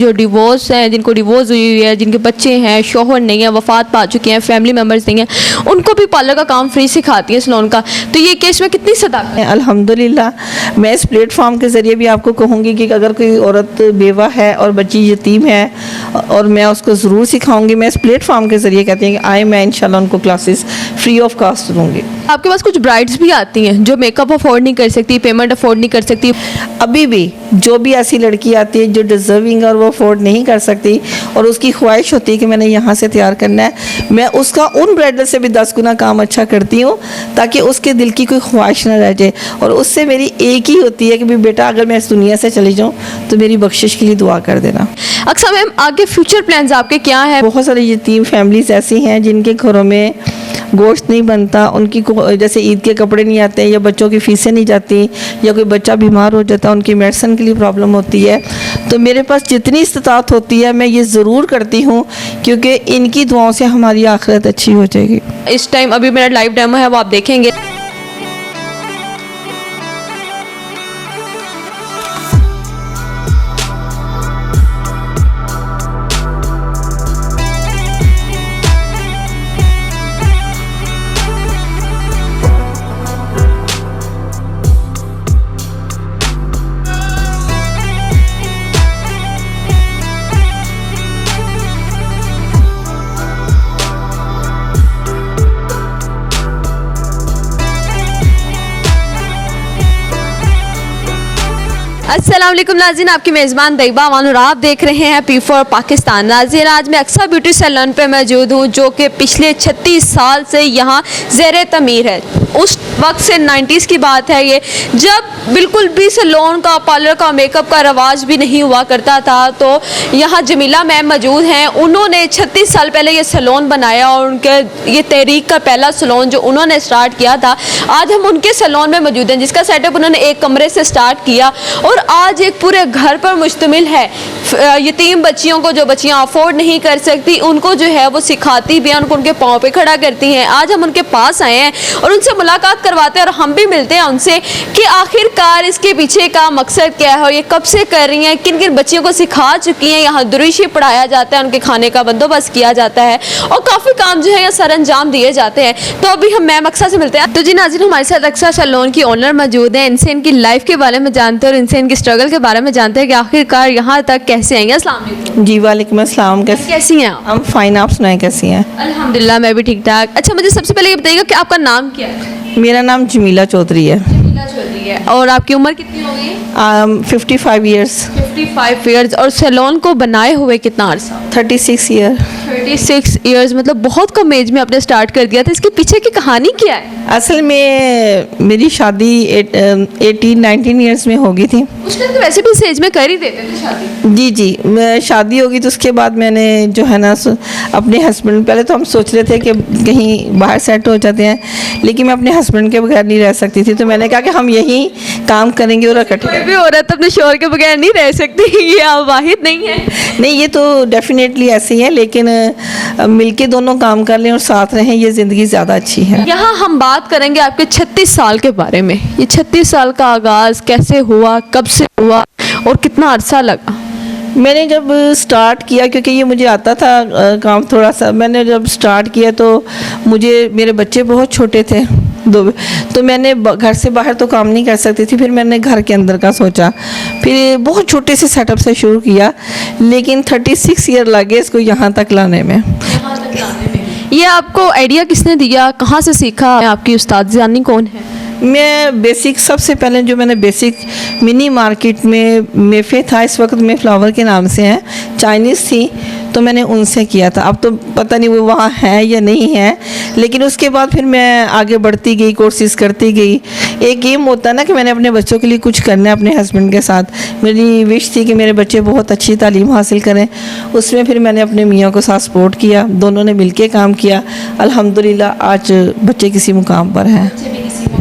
जो डिवोर्स हैं, जिनको डिवोर्स हुई है, जिनके बच्चे हैं, शौहर नहीं है, वफात पा चुके हैं, फैमिली मेम्बर्स नहीं हैं, उनको भी पार्लर का काम फ्री सिखाती है सलोन का। तो ये केस में कितनी सदाकत है? अल्हम्दुलिल्लाह मैं इस प्लेटफॉर्म के ज़रिए भी आपको कहूँगी कि अगर कोई औरत बेवा है और बच्ची यतीम है और मैं उसको ज़रूर सिखाऊंगी। मैं इस प्लेटफॉर्म के ज़रिए कहती हैं कि आए, मैं इंशाल्लाह उनको क्लासेस फ्री ऑफ कास्ट दूँगी। आपके पास कुछ ब्राइड्स भी आती हैं जो मेकअप अफोर्ड नहीं कर सकती, पेमेंट अफोर्ड नहीं कर सकती। अभी भी जो भी ऐसी लड़की आती है जो डिज़र्विंग है और वो अफोर्ड नहीं कर सकती और उसकी ख्वाहिश होती है कि मैंने यहाँ से तैयार करना है, मैं उसका उन ब्राइडल से भी 10 गुना काम अच्छा करती हूँ ताकि उसके दिल की कोई ख्वाहिश ना रह जाए। और उससे मेरी एक ही होती है कि भी बेटा अगर मैं इस दुनिया से चली जाऊँ तो मेरी बख्शिश के लिए दुआ कर देना। अक्सर मैम आगे फ्यूचर प्लान्स आपके क्या हैं? बहुत सारी यतीम फैमिलीज़ ऐसी हैं जिनके घरों में गोश्त नहीं बनता, उनकी जैसे ईद के कपड़े नहीं आते या बच्चों की फ़ीसें नहीं जाती या कोई बच्चा बीमार हो जाता है, उनकी मेडिसिन के लिए प्रॉब्लम होती है। तो मेरे पास जितनी इस्तात होती है मैं ये ज़रूर करती हूँ क्योंकि इनकी दुआओं से हमारी आखिरत अच्छी हो जाएगी। इस टाइम अभी मेरा लाइव डेमो है, वो आप देखेंगे। अस्सलाम वालेकुम नाज़रीन, आपकी मेज़बान दैबा अमान और आप देख रहे हैं P4 पाकिस्तान। नाज़रीन, आज मैं अक्सा ब्यूटी सैलून पे मौजूद हूँ जो कि पिछले 36 साल से यहाँ ज़ेर तमीर है। उस वक्त से 90s की बात है ये, जब बिल्कुल भी सैलून का, पार्लर का, मेकअप का रवाज भी नहीं हुआ करता था। तो यहाँ जमीला मैम मौजूद हैं, उन्होंने 36 साल पहले ये सैलून बनाया और उनके ये तहरीक का पहला सैलून जो उन्होंने स्टार्ट किया था। आज हम उनके सैलून में मौजूद हैं जिसका सेटअप उन्होंने एक कमरे से स्टार्ट किया और आज एक पूरे घर पर मुश्तमिल है। यतीम बच्चियों को, जो बच्चियां अफोर्ड नहीं कर सकती, उनको जो है वो सिखाती भी हैं, उनको उनके पाँव पे खड़ा करती हैं। आज हम उनके पास आए हैं और उनसे मुलाकात करवाते हैं और हम भी मिलते हैं उनसे कि आखिरकार इसके पीछे का मकसद क्या है और ये कब से कर रही हैं, किन किन बच्चियों को सिखा चुकी हैं। यहाँ दुरुशी पढ़ाया जाता है, उनके खाने का बंदोबस्त किया जाता है और काफ़ी काम जो है यहाँ सर अंजाम दिए जाते हैं। तो अभी हम मैम अक्सा से मिलते हैं। तो जी नाज़रीन, हमारे साथ अक्सा सैलून की ओनर मौजूद हैं। इनसे इनकी लाइफ के बारे में जानते हैं और इनसे इनकी स्ट्रगल के बारे में जानते हैं कि आखिरकार यहाँ तक कैसे आएंगे। अस्सलाम वालेकुम। जी वालेकुम अस्सलाम। कैसी हैं आप? हम फाइन, आप सुनाएं कैसी हैं? अल्हम्दुलिल्लाह मैं भी ठीक ठाक। अच्छा, मुझे सबसे पहले ये बताइएगा कि आपका नाम क्या है? मेरा नाम जमीला चौधरी है। जमीला चौधरी है। और आपकी उम्र कितनी हो गई? 55 ईयर्स। 55 ईयर्स। और सैलून को बनाए हुए कितना अर्सा? 36 ईयर। 36 ईयर्स, मतलब बहुत कम एज में आपने स्टार्ट कर दिया था। इसके पीछे की कहानी क्या है? असल में मेरी शादी 18-19 ईयर्स में हो गई थी। उस टाइम तो वैसे भी इस एज में कर ही देते थे शादी। जी जी, मैं शादी होगी तो उसके बाद मैंने जो है ना अपने हस्बैंड, पहले तो हम सोच रहे थे कि कहीं बाहर सेट हो जाते हैं, लेकिन मैं अपने हस्बैंड के बगैर नहीं रह सकती थी। तो मैंने कहा कि हम यहीं काम करेंगे और इकट्ठे। कोई भी औरत अपने शौहर के बगैर नहीं रह सकती, ये आप वाहिद नहीं है। नहीं, ये तो डेफिनेटली ऐसे ही है, लेकिन मिलके दोनों काम कर लें और साथ रहें, ये ज़िंदगी ज़्यादा अच्छी है। यहाँ हम बात करेंगे आपके 36 साल के बारे में। ये 36 साल का आगाज़ कैसे हुआ, कब से हुआ और कितना अरसा लगा? मैंने जब स्टार्ट किया, क्योंकि ये मुझे आता था काम थोड़ा सा, मैंने जब स्टार्ट किया तो मेरे बच्चे बहुत छोटे थे दो, तो मैंने घर से बाहर तो काम नहीं कर सकती थी। फिर मैंने घर के अंदर का सोचा, फिर बहुत छोटे से सेटअप से शुरू किया, लेकिन 36 ईयर लगे इसको यहाँ तक लाने में। ये आपको आइडिया किसने दिया, कहाँ से सीखा? आपकी उस्ताद जानी कौन है? मैं बेसिक, सबसे पहले जो मैंने बेसिक मिनी मार्केट में मेफे था, इस वक्त में फ्लावर के नाम से है, चाइनीज़ थी, तो मैंने उनसे किया था। अब तो पता नहीं वो वहाँ है या नहीं है, लेकिन उसके बाद फिर मैं आगे बढ़ती गई, कोशिश करती गई। एक एम होता है ना कि मैंने अपने बच्चों के लिए कुछ करना है अपने हस्बैंड के साथ। मेरी विश थी कि मेरे बच्चे बहुत अच्छी तालीम हासिल करें। उसमें फिर मैंने अपने मियाँ को साथ सपोर्ट किया, दोनों ने मिलके काम किया। अल्हम्दुलिल्लाह आज बच्चे किसी मुकाम पर हैं।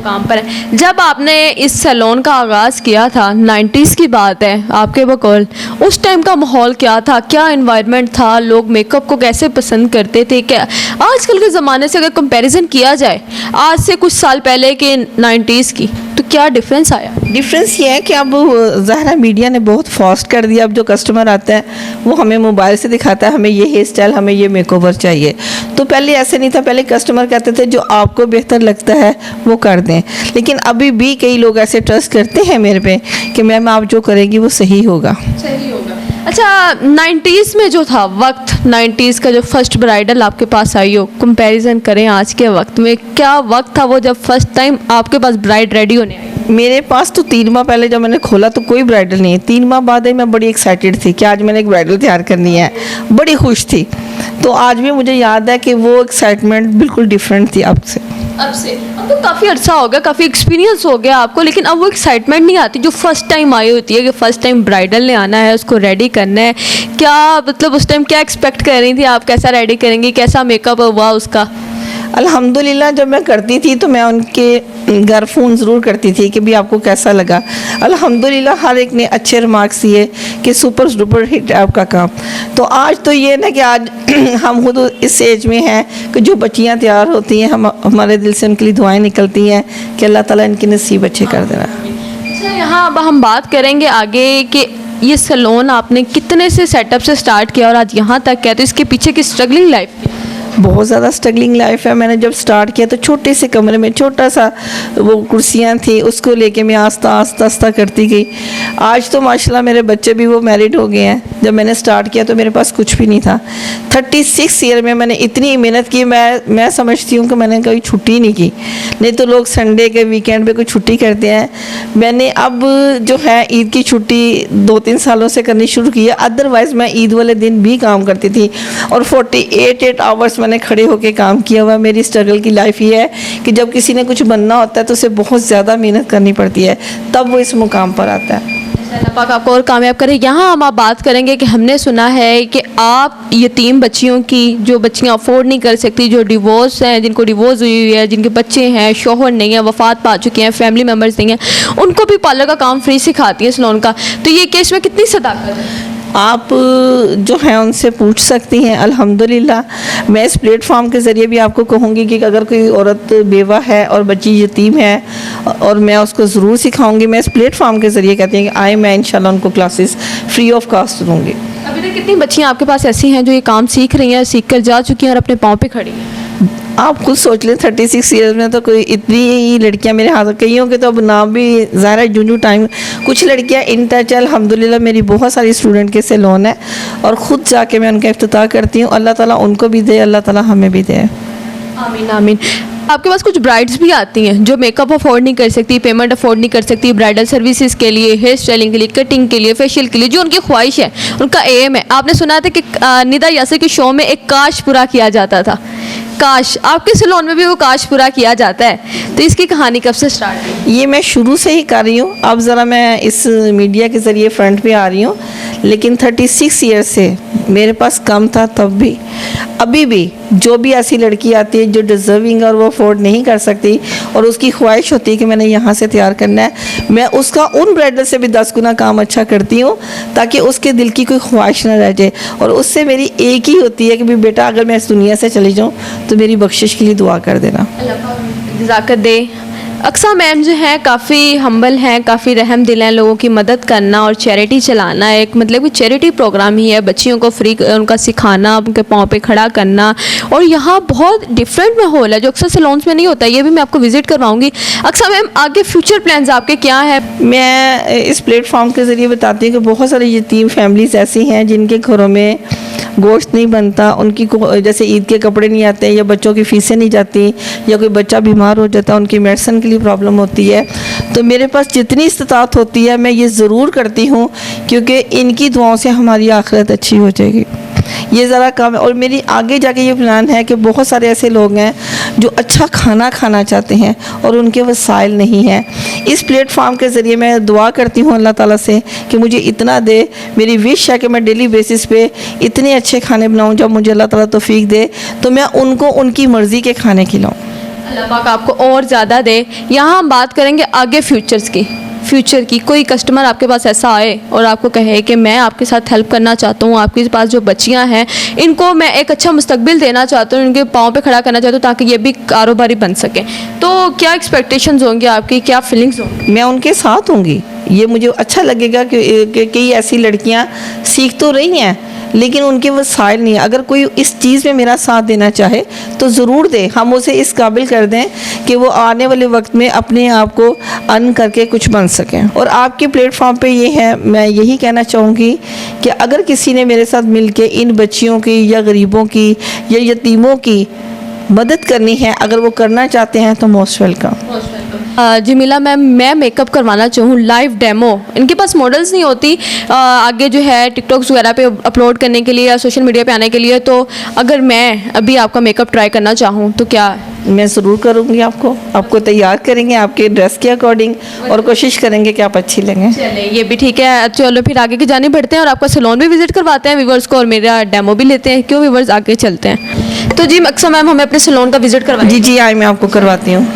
मुकाम पर है। जब आपने इस सैलून का आगाज़ किया था, 90s की बात है आपके बकौल, उस टाइम का माहौल क्या था, क्या इन्वायरमेंट था, लोग मेकअप को कैसे पसंद करते थे? क्या आजकल के ज़माने से अगर कंपैरिजन किया जाए आज से कुछ साल पहले के 90s की, तो क्या डिफरेंस आया? डिफरेंस ये है कि अब ज़ाहिर मीडिया ने बहुत फास्ट कर दिया। अब जो कस्टमर आता है वो हमें मोबाइल से दिखाता है हमें ये हेयर स्टाइल, हमें ये मेकओवर चाहिए। तो पहले ऐसे नहीं था, पहले कस्टमर कहते थे जो आपको बेहतर लगता है वो कर दें। लेकिन अभी भी कई लोग ऐसे ट्रस्ट करते हैं मेरे पे कि मैम आप जो करेंगी वो सही होगा। सही होगा। अच्छा, 90s में जो था वक्त, 90s का जो फर्स्ट ब्राइडल आपके पास आई हो, कंपैरिजन करें आज के वक्त में, क्या वक्त था वो जब फर्स्ट टाइम आपके पास ब्राइड रेडी होने आई? मेरे पास तो 3 माह पहले जब मैंने खोला तो कोई ब्राइडल नहीं है। 3 माह बाद ही मैं बड़ी एक्साइटेड थी कि आज मैंने एक ब्राइडल तैयार करनी है, बड़ी खुश थी। तो आज भी मुझे याद है कि वो एक्साइटमेंट बिल्कुल डिफरेंट थी अब से। अब तो काफ़ी अर्सा हो गया, काफ़ी एक्सपीरियंस हो गया आपको, लेकिन अब वो एक्साइटमेंट नहीं आती जो फर्स्ट टाइम आई होती है कि फर्स्ट टाइम ब्राइडल ने आना है, उसको रेडी करना है। क्या मतलब उस टाइम क्या एक्सपेक्ट कर रही थी आप, कैसा रेडी करेंगी, कैसा मेकअप हुआ उसका? अल्हम्दुलिल्लाह जब मैं करती थी तो मैं उनके घर फ़ोन ज़रूर करती थी कि भी आपको कैसा लगा। अल्हम्दुलिल्लाह हर एक ने अच्छे रिमार्क्स दिए कि सुपर डुपर हिट है आपका काम। तो आज तो ये ना कि आज हम खुद इस एज में हैं कि जो बच्चियां तैयार होती हैं हमारे दिल से उनके लिए दुआएं निकलती हैं कि अल्लाह ताला इनके नसीब अच्छे कर देना। अच्छा, यहाँ अब हम बात करेंगे आगे कि ये सैलून आपने कितने से सेटअप से स्टार्ट किया और आज यहाँ तक क्या, तो इसके पीछे की स्ट्रगलिंग लाइफ थी? बहुत ज़्यादा स्ट्रगलिंग लाइफ है। मैंने जब स्टार्ट किया तो छोटे से कमरे में छोटा सा वो कुर्सियाँ थी, उसको लेके मैं आस्ता करती गई। आज तो माशाल्लाह मेरे बच्चे भी वो मैरिड हो गए हैं। जब मैंने स्टार्ट किया तो मेरे पास कुछ भी नहीं था। 36 ईयर में मैंने इतनी मेहनत की, मैं समझती हूँ कि मैंने कभी छुट्टी नहीं की। नहीं तो लोग संडे के वीकेंड पे कोई छुट्टी करते हैं, मैंने अब जो है ईद की छुट्टी 2-3 सालों से करनी शुरू की है। अदरवाइज़ मैं ईद वाले दिन भी काम करती थी और 48 आवर्स मैंने खड़े होकर काम किया हुआ। मेरी स्ट्रगल की लाइफ ये है कि जब किसी ने कुछ बनना होता है तो उसे बहुत ज़्यादा मेहनत करनी पड़ती है, तब वो इस मुकाम पर आता है। अल्लाह पाक आपको और कामयाब करे। यहाँ हम आप बात करेंगे कि हमने सुना है कि आप यतीम बच्चियों की, जो बच्चियाँ अफोर्ड नहीं कर सकती, जो डिवोर्स हैं, जिनको डिवोर्स हुई है, जिनके बच्चे हैं, शोहर नहीं है, वफात पा चुके हैं, फैमिली मेम्बर्स नहीं हैं, उनको भी पार्लर का काम फ्री सिखाती है सैलून का। तो ये केस में कितनी सदाकत है? आप जो हैं उनसे पूछ सकती हैं। अल्हम्दुलिल्लाह मैं इस प्लेटफॉर्म के ज़रिए भी आपको कहूँगी कि अगर कोई औरत बेवा है और बच्ची यतीम है और मैं उसको ज़रूर सिखाऊंगी। मैं इस प्लेटफॉर्म के ज़रिए कहती हैं कि आए, मैं इंशाल्लाह उनको क्लासेस फ्री ऑफ कास्ट दूँगी। अभी तक कितनी बच्चियाँ आपके पास ऐसी हैं जो ये काम सीख रही हैं, सीख कर जा चुकी हैं और अपने पाँव पे खड़ी हैं? आप खुद सोच लें 36 ईयर्स में तो कोई इतनी ही लड़कियां मेरे हाथ, कईयों के तो अब नाम भी ज़ाहिर है जूं टाइम। कुछ लड़कियां इन टच, अल्हम्दुलिल्लाह मेरी बहुत सारी स्टूडेंट के सैलून है और ख़ुद जाके मैं उनका इफ्तिताह करती हूँ। अल्लाह ताला उनको भी दे, अल्लाह ताला हमें भी दे। आमीन आमीन। आपके पास कुछ ब्राइड्स भी आती हैं जो मेकअप अफोर्ड नहीं कर सकती, पेमेंट अफोर्ड नहीं कर सकती, ब्राइडल सर्विसेज के लिए, हेयर स्टाइलिंग के लिए, कटिंग के लिए, फेशियल के लिए, जो उनकी ख्वाहिश है, उनका एम है। आपने सुना था कि निदा यासिर के शो में एक काश पूरा किया जाता था। काश आपके सैलून में भी वो काश पूरा किया जाता है, तो इसकी कहानी कब से स्टार्ट हुई? ये मैं शुरू से ही कर रही हूँ। अब ज़रा मैं इस मीडिया के ज़रिए फ्रंट पे आ रही हूँ, लेकिन 36 ईयर से मेरे पास कम था तब भी। अभी भी जो भी ऐसी लड़की आती है जो डिज़र्विंग और वो अफोर्ड नहीं कर सकती और उसकी ख्वाहिश होती है कि मैंने यहाँ से तैयार करना है, मैं उसका उन ब्राइडल से भी 10 गुना काम अच्छा करती हूँ ताकि उसके दिल की कोई ख्वाहिश ना रह जाए। और उससे मेरी एक ही होती है कि भी बेटा अगर मैं इस दुनिया से चली जाऊँ तो मेरी बख्शिश के लिए दुआ कर देना। जज़ाकत दे। अक्सा मैम जो है काफ़ी हम्बल हैं, काफ़ी रहम दिल हैं। लोगों की मदद करना और चैरिटी चलाना एक मतलब कि चैरिटी प्रोग्राम ही है। बच्चियों को फ्री उनका सिखाना, उनके पाँव पे खड़ा करना, और यहाँ बहुत डिफरेंट माहौल है जो अक्सर सैलून्स में नहीं होता। ये भी मैं आपको विजिट करवाऊँगी। अक्सा मैम, आगे फ्यूचर प्लान्स आपके क्या है? मैं इस प्लेटफॉर्म के ज़रिए बताती हूँ कि बहुत सारी यतीम फैमिलीज़ ऐसी हैं जिनके घरों में गोश्त नहीं बनता, उनकी जैसे ईद के कपड़े नहीं आते, या बच्चों की फ़ीसें नहीं जाती, या कोई बच्चा बीमार हो जाता है, उनकी मेडिसिन के लिए प्रॉब्लम होती है। तो मेरे पास जितनी इस्तिताअत होती है मैं ये ज़रूर करती हूँ, क्योंकि इनकी दुआओं से हमारी आखिरत अच्छी हो जाएगी। ये ज़रा काम है। और मेरी आगे जाके ये प्लान है कि बहुत सारे ऐसे लोग हैं जो अच्छा खाना खाना चाहते हैं और उनके वसाइल नहीं हैं। इस प्लेटफॉर्म के ज़रिए मैं दुआ करती हूँ अल्लाह ताला से कि मुझे इतना दे। मेरी विश है कि मैं डेली बेसिस पे इतने अच्छे खाने बनाऊँ, जब मुझे अल्लाह ताला तौफीक दे तो मैं उनको उनकी मर्ज़ी के खाने खिलाऊँ। अल्लाह पाक आपको और ज़्यादा दे। यहाँ हम बात करेंगे आगे फ्यूचर की। कोई कस्टमर आपके पास ऐसा आए और आपको कहे कि मैं आपके साथ हेल्प करना चाहता हूँ, आपके पास जो बच्चियाँ हैं इनको मैं एक अच्छा मुस्तकबिल देना चाहता हूँ, इनके पाँव पे खड़ा करना चाहता हूँ ताकि ये भी कारोबारी बन सकें, तो क्या एक्सपेक्टेशंस होंगी आपकी, क्या फीलिंग्स होंगी? मैं उनके साथ होंगी। ये मुझे अच्छा लगेगा कि कई ऐसी लड़कियां सीख तो रही हैं लेकिन उनके वसाइल नहीं है। अगर कोई इस चीज़ में मेरा साथ देना चाहे तो ज़रूर दे, हम उसे इस काबिल कर दें कि वो आने वाले वक्त में अपने आप को अर्न करके कुछ बन सकें। और आपके प्लेटफॉर्म पे ये है, मैं यही कहना चाहूँगी कि अगर किसी ने मेरे साथ मिलके इन बच्चियों की या गरीबों की या यतीमों की मदद करनी है, अगर वो करना चाहते हैं तो मोस्ट वेलकम। जमीला मैम, मैं मेकअप करवाना चाहूँ लाइव डेमो, इनके पास मॉडल्स नहीं होती आगे जो है टिकटॉक्स वगैरह पे अपलोड करने के लिए या सोशल मीडिया पे आने के लिए, तो अगर मैं अभी आपका मेकअप ट्राई करना चाहूँ तो क्या? मैं ज़रूर करूँगी, आपको तैयार करेंगे आपके ड्रेस के अकॉर्डिंग और कोशिश करेंगे कि आप अच्छी लगें। चलिए ये भी ठीक है। चलो फिर आगे की जानी बढ़ते हैं और आपका सैलून भी विजिट करवाते हैं व्यूवर्स को और मेरा डेमो भी लेते हैं। क्यों व्यूवर्स, आगे चलते हैं। तो जी अक्सर मैम हमें अपने सैलून का विजिट करवाइए। जी आई मैं आपको करवाती हूँ।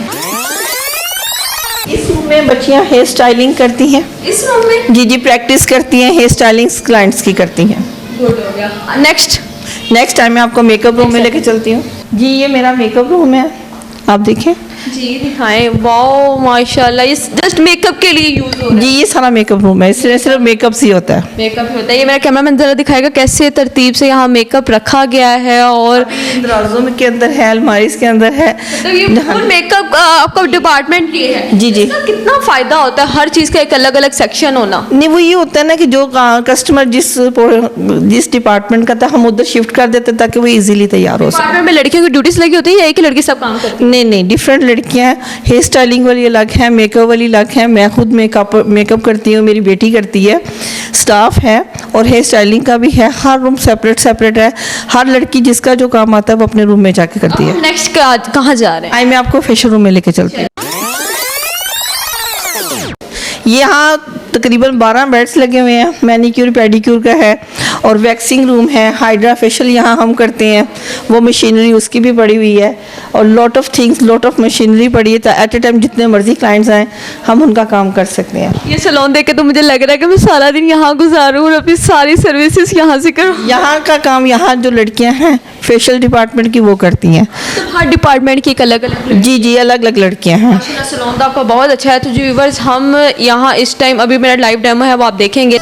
इस रूम में बच्चियाँ हेयर स्टाइलिंग करती हैं। इस रूम में? जी प्रैक्टिस करती हैं, हेयर स्टाइलिंग क्लाइंट्स की करती हैं। गुड हो गया। नेक्स्ट टाइम मैं आपको मेकअप रूम में लेके चलती हूँ। जी ये मेरा मेकअप रूम है, आप देखें। जी दिखाएं। वाओ माशाल्लाह, ये जस्ट मेकअप के लिए यूज हो रहा है। जी ये सारा मेकअप रूम है, इसलिए सिर्फ मेकअप ही होता है। मेकअप ही होता है। ये मेरा कैमरामैन जरा दिखाएगा कैसे तरतीब से यहाँ मेकअप रखा गया है और दराजों में के अंदर है, अलमारी के अंदर है। तो ये फुल मेकअप आपका डिपार्टमेंट ये है। जी इसका कितना फायदा होता है हर चीज़ का एक अलग अलग सेक्शन होना? नहीं वो ये होता है ना कि जो कस्टमर जिस डिपार्टमेंट का था हम उधर शिफ्ट कर देते ताकि वो इजीली तैयार हो सके। डिपार्टमेंट में लड़कियों की ड्यूटीज लगी होती है या एक ही लड़की सब काम करती है? नहीं डिफरेंट लड़कियां हैं, हेयर स्टाइलिंग वाली अलग है, मेकअप वाली अलग है। मैं खुद मेकअप करती हूँ, मेरी बेटी करती है, स्टाफ है और हेयर स्टाइलिंग का भी है। हर रूम सेपरेट है। हर लड़की जिसका जो काम आता है वो अपने रूम में जाके करती है। नेक्स्ट कहाँ जा रहे हैं? आई मैं आपको फेशियल रूम में लेके चलती हूँ। यहाँ तकरीबन 12 बेड्स लगे हुए हैं, मैनीक्योर पेडिक्योर का है और वैक्सिंग रूम है। हाइड्रा फेशियल यहाँ हम करते हैं, वो मशीनरी उसकी भी पड़ी हुई है और लॉट ऑफ मशीनरी पड़ी है। तो एट ए टाइम जितने मर्जी क्लाइंट्स आएँ हम उनका काम कर सकते हैं। ये सैलून देख के तो मुझे लग रहा है कि मैं सारा दिन यहाँ गुजारूँ और अपनी सारी सर्विसेज यहाँ से करूँ। यहाँ का काम, यहाँ जो लड़कियाँ हैं फेशियल डिपार्टमेंट की वो करती हैं। तो हर डिपार्टमेंट की एक अलग अलग जी अलग अलग लड़कियाँ हैं। सैलून तो आपका बहुत अच्छा है। तो जो व्यूअर्स, हम यहाँ इस टाइम अभी मेरा लाइव डेमो है वो आप देखेंगे।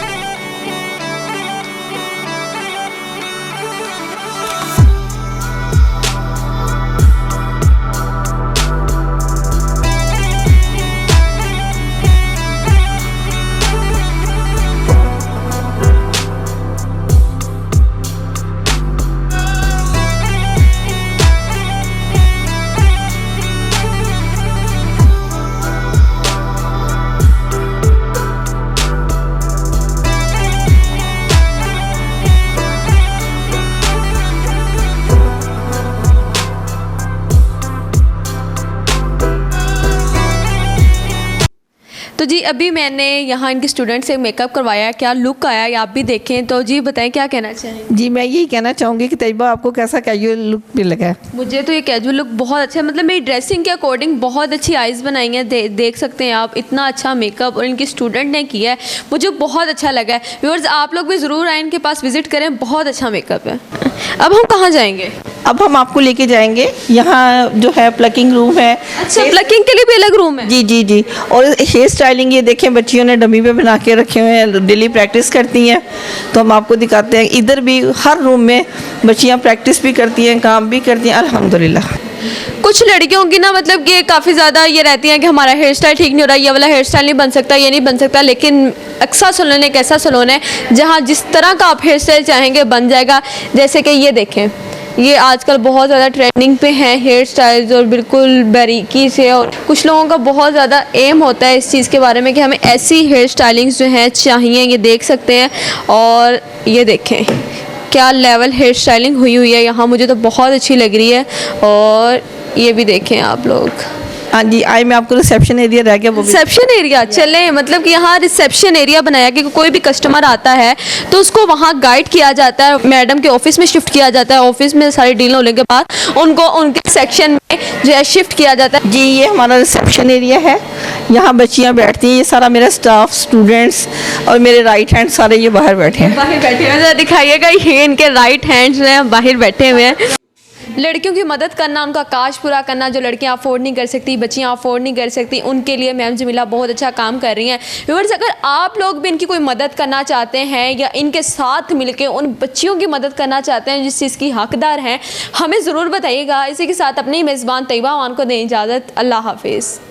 तो जी अभी मैंने यहाँ इनके स्टूडेंट से मेकअप करवाया, क्या लुक आया ये आप भी देखें। तो जी बताएं क्या कहना चाहेंगे? जी मैं यही कहना चाहूँगी कि तैयबा आपको कैसा कैजुअल लुक भी लगा है? मुझे तो ये कैजुअल लुक बहुत अच्छा है, मतलब मेरी ड्रेसिंग के अकॉर्डिंग बहुत अच्छी आइज़ बनाई हैं। देख सकते हैं आप, इतना अच्छा मेकअप और इनके स्टूडेंट ने किया है, मुझे बहुत अच्छा लगा है। व्यूअर्स आप लोग भी ज़रूर आए, इनके पास विजिट करें, बहुत अच्छा मेकअप है। अब हम कहाँ जाएंगे? अब हम आपको लेके जाएंगे, यहाँ जो है प्लकिंग रूम है। अच्छा प्लकिंग के लिए भी अलग रूम है? जी और हेयर स्टाइलिंग ये देखें बच्चियों ने डमी पे बना के रखे हुए हैं, डेली प्रैक्टिस करती हैं। तो हम आपको दिखाते हैं, इधर भी हर रूम में बच्चियाँ प्रैक्टिस भी करती हैं, काम भी करती हैं अल्हम्दुलिल्लाह। कुछ लड़कियों की ना मतलब कि काफ़ी ज़्यादा ये रहती हैं कि हमारा हेयर स्टाइल ठीक नहीं हो रहा, ये वाला हेयर स्टाइल नहीं बन सकता, ये नहीं बन सकता। लेकिन अक्सा सैलून एक ऐसा सैलून है जहाँ जिस तरह का आप हेयर स्टाइल चाहेंगे बन जाएगा। जैसे कि ये देखें, ये आजकल बहुत ज़्यादा ट्रेंडिंग पे हैं हेयर स्टाइल्स और बिल्कुल बारीकी से, और कुछ लोगों का बहुत ज़्यादा एम होता है इस चीज़ के बारे में कि हमें ऐसी हेयर स्टाइलिंग्स जो हैं चाहिए। ये देख सकते हैं और ये देखें क्या लेवल हेयर स्टाइलिंग हुई है यहाँ, मुझे तो बहुत अच्छी लग रही है। और ये भी देखें आप लोग, हाँ जी, आई मैं आपको रिसेप्शन एरिया रह गया वो भी। रिसेप्शन एरिया चले, मतलब कि यहाँ रिसेप्शन एरिया बनाया कि कोई भी कस्टमर आता है तो उसको वहाँ गाइड किया जाता है, मैडम के ऑफिस में शिफ्ट किया जाता है, ऑफिस में सारी डील होने के बाद उनको उनके सेक्शन में जो है शिफ्ट किया जाता है। जी, ये हमारा रिसेप्शन एरिया है, यहाँ बच्चियाँ बैठती हैं, ये सारा मेरा स्टाफ, स्टूडेंट्स और मेरे राइट हैंड सारे ये बाहर बैठे हैं। बाहर बैठे हुए हैं, दिखाइएगा ये इनके राइट हैंड्स हैं, बाहर बैठे हुए हैं। लड़कियों की मदद करना, उनका काश पूरा करना, जो लड़कियां अफोर्ड नहीं कर सकती, बच्चियां अफोर्ड नहीं कर सकती, उनके लिए मैम जमीला बहुत अच्छा काम कर रही हैं। व्यूअर्स, अगर आप लोग भी इनकी कोई मदद करना चाहते हैं या इनके साथ मिलके उन बच्चियों की मदद करना चाहते हैं जिस चीज़ की हकदार हैं, हमें ज़रूर बताइएगा। इसी के साथ अपनी मेज़बान तैयबा मान को दें इजाज़त। अल्लाह हाफिज़।